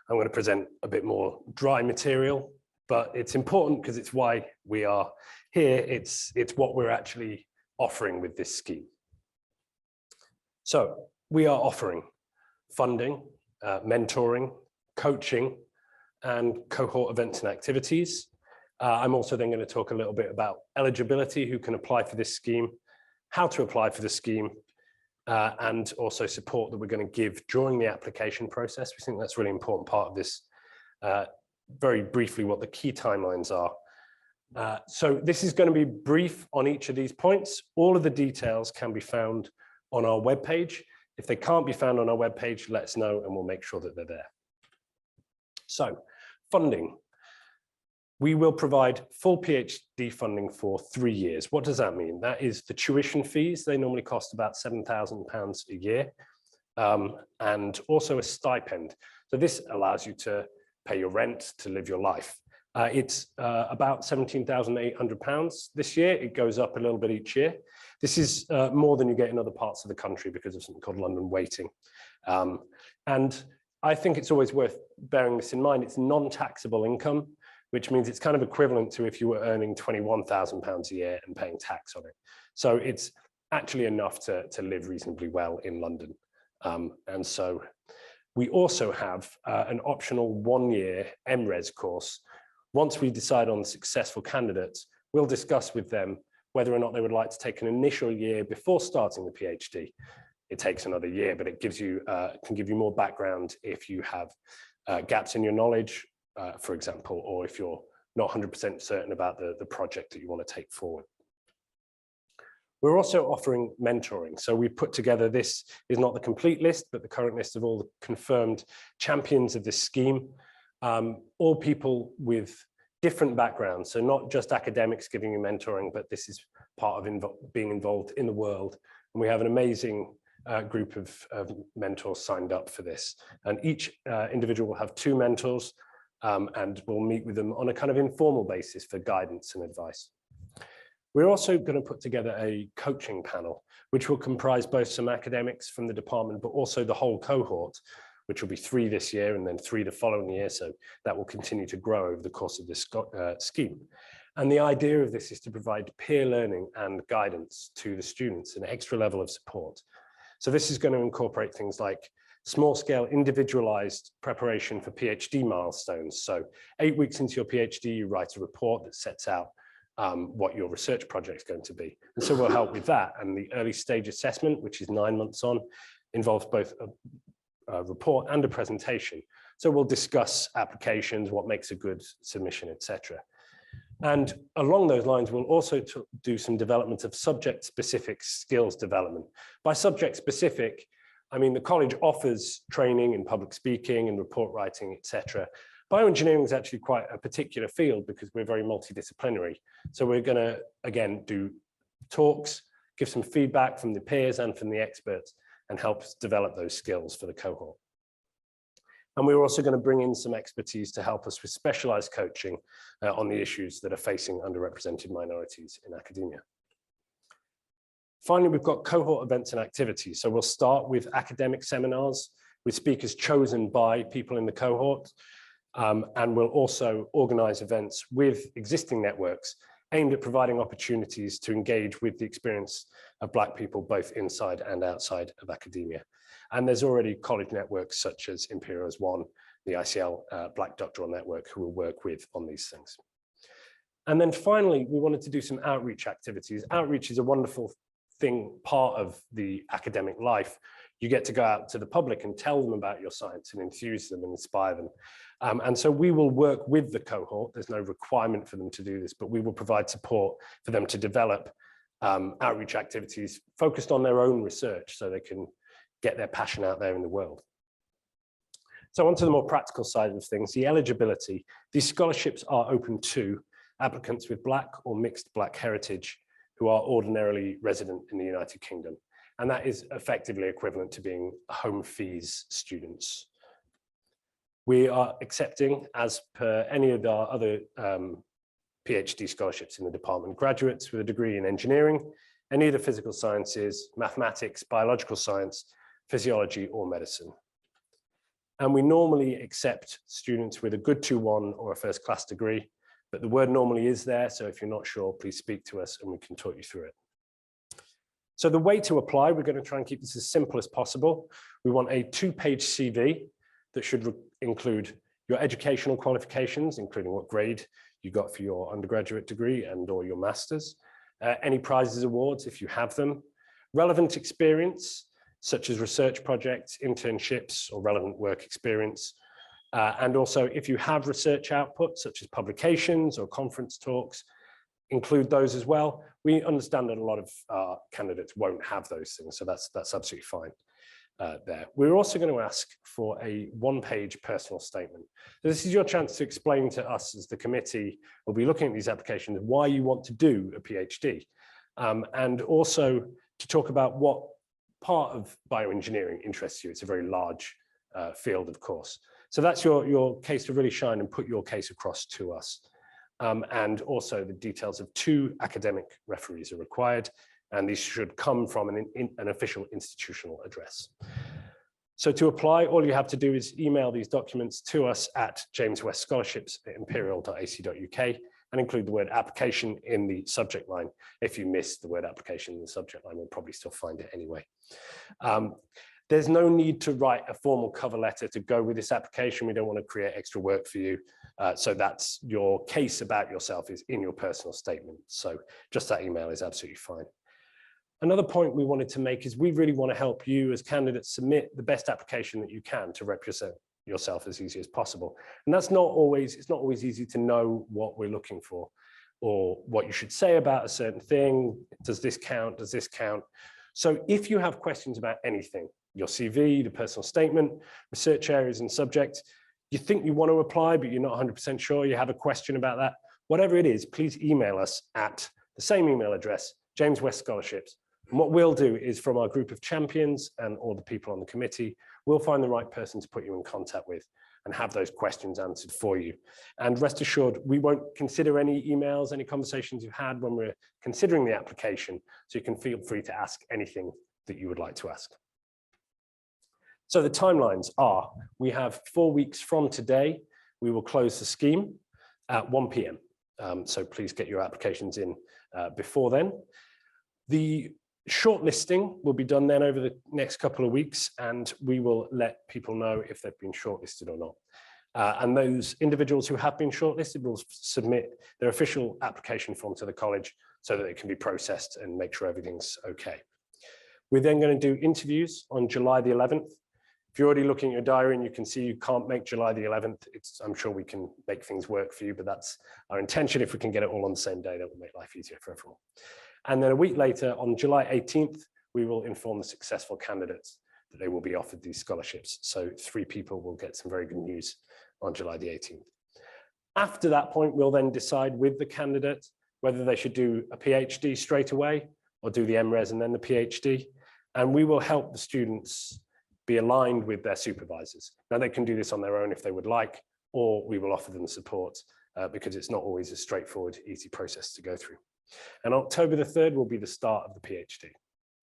I'm going to present a bit more dry material, but it's important because it's why we are here. It's what we're actually offering with this scheme. So we are offering funding, mentoring, coaching, and cohort events and activities. I'm also then going to talk a little bit about eligibility, who can apply for this scheme, how to apply for the scheme, and also support that we're going to give during the application process. We think that's a really important part of this. Very briefly, what the key timelines are. So this is going to be brief on each of these points. All of the details can be found on our webpage. If they can't be found on our webpage, let us know and we'll make sure that they're there. So, funding. We will provide full PhD funding for 3 years. What does that mean? That is the tuition fees. They normally cost about £7,000 a year, and also a stipend. So this allows you to pay your rent, to live your life. It's about £17,800 this year. It goes up a little bit each year. This is more than you get in other parts of the country because of something called London waiting. And I think it's always worth bearing this in mind. It's non-taxable income, which means it's kind of equivalent to if you were earning £21,000 a year and paying tax on it. So it's actually enough to live reasonably well in London. And so we also have an optional 1-year MRes course. Once we decide on successful candidates, we'll discuss with them whether or not they would like to take an initial year before starting the PhD. It takes another year, but it gives you, can give you more background if you have gaps in your knowledge, for example, or if you're not 100% certain about the project that you want to take forward. We're also offering mentoring. So we put together, this is not the complete list, but the current list of all the confirmed champions of this scheme. All people with different backgrounds, so not just academics giving you mentoring, but this is part of being involved in the world. And we have an amazing group of mentors signed up for this. And each individual will have 2 mentors, and we'll meet with them on a kind of informal basis for guidance and advice. We're also going to put together a coaching panel, which will comprise both some academics from the department, but also the whole cohort, which will be 3 this year and then 3 the following year. So that will continue to grow over the course of this scheme. And the idea of this is to provide peer learning and guidance to the students, an extra level of support. So this is going to incorporate things like small-scale individualized preparation for PhD milestones. So 8 weeks into your PhD, you write a report that sets out what your research project is going to be. And so we'll help with that. And the early stage assessment, which is 9 months on, involves both a report and a presentation. So we'll discuss applications, what makes a good submission, etc. And along those lines, we'll also do some development of subject-specific skills development. By subject-specific, I mean the college offers training in public speaking and report writing, etc. Bioengineering is actually quite a particular field because we're very multidisciplinary. So we're going to, again, do talks, give some feedback from the peers and from the experts, and help us develop those skills for the cohort. And we're also going to bring in some expertise to help us with specialized coaching on the issues that are facing underrepresented minorities in academia. Finally, we've got cohort events and activities. So we'll start with academic seminars with speakers chosen by people in the cohort. And we'll also organize events with existing networks aimed at providing opportunities to engage with the experience of Black people, both inside and outside of academia. And there's already college networks such as Imperial's One, the ICL Black Doctoral Network, who will work with on these things. And then finally, we wanted to do some outreach activities. Outreach is a wonderful thing, part of the academic life. You get to go out to the public and tell them about your science and enthuse them and inspire them. And so we will work with the cohort. There's no requirement for them to do this, but we will provide support for them to develop outreach activities focused on their own research so they can get their passion out there in the world. So onto the more practical side of things, the eligibility. These scholarships are open to applicants with Black or mixed Black heritage who are ordinarily resident in the United Kingdom. And that is effectively equivalent to being home fees students. We are accepting, as per any of our other PhD scholarships in the department, graduates with a degree in engineering, any of the physical sciences, mathematics, biological science, physiology, or medicine. And we normally accept students with a good 2-1 or a first class degree, but the word normally is there. So if you're not sure, please speak to us and we can talk you through it. So the way to apply, we're going to try and keep this as simple as possible. We want a 2-page CV that should include your educational qualifications, including what grade you got for your undergraduate degree and or your master's, any prizes, awards, if you have them, relevant experience, such as research projects, internships, or relevant work experience. And also, if you have research output, such as publications or conference talks, include those as well. We understand that a lot of candidates won't have those things, so that's absolutely fine there. We're also going to ask for a 1-page personal statement. So this is your chance to explain to us as the committee, we'll be looking at these applications, why you want to do a PhD, and also to talk about what part of bioengineering interests you. It's a very large field, of course. So that's your case to really shine and put your case across to us. And also the details of 2 academic referees are required, and these should come from an official institutional address. So to apply, all you have to do is email these documents to us at jameswestscholarships@imperial.ac.uk and include the word application in the subject line. If you miss the word application in the subject line, we'll probably still find it anyway. There's no need to write a formal cover letter to go with this application. We don't want to create extra work for you. So that's your case about yourself is in your personal statement. So just that email is absolutely fine. Another point we wanted to make is we really want to help you as candidates submit the best application that you can to represent yourself as easy as possible. And that's not always, it's not always easy to know what we're looking for or what you should say about a certain thing. Does this count? Does this count? So if you have questions about anything, your CV, the personal statement, research areas and subjects, you think you want to apply, but you're not 100% sure, you have a question about that, whatever it is, please email us at the same email address, James West Scholarships. And what we'll do is from our group of champions and all the people on the committee, we'll find the right person to put you in contact with and have those questions answered for you. And rest assured, we won't consider any emails, any conversations you've had when we're considering the application, so you can feel free to ask anything that you would like to ask. So the timelines are, we have 4 weeks from today, we will close the scheme at 1 p.m. So please get your applications in before then. The shortlisting will be done then over the next couple of weeks, and we will let people know if they've been shortlisted or not. And those individuals who have been shortlisted will submit their official application form to the college so that it can be processed and make sure everything's okay. We're then going to do interviews on July the 11th. If you're already looking at your diary and you can see you can't make July the 11th, I'm sure we can make things work for you, but that's our intention. If we can get it all on the same day, that will make life easier for everyone. And then a week later, on July 18th, we will inform the successful candidates that they will be offered these scholarships. So 3 people will get some very good news on July the 18th. After that point, we'll then decide with the candidate whether they should do a PhD straight away or do the MRes and then the PhD. And we will help the students be aligned with their supervisors. Now they can do this on their own if they would like, or we will offer them support because it's not always a straightforward, easy process to go through. And October the 3rd will be the start of the PhD.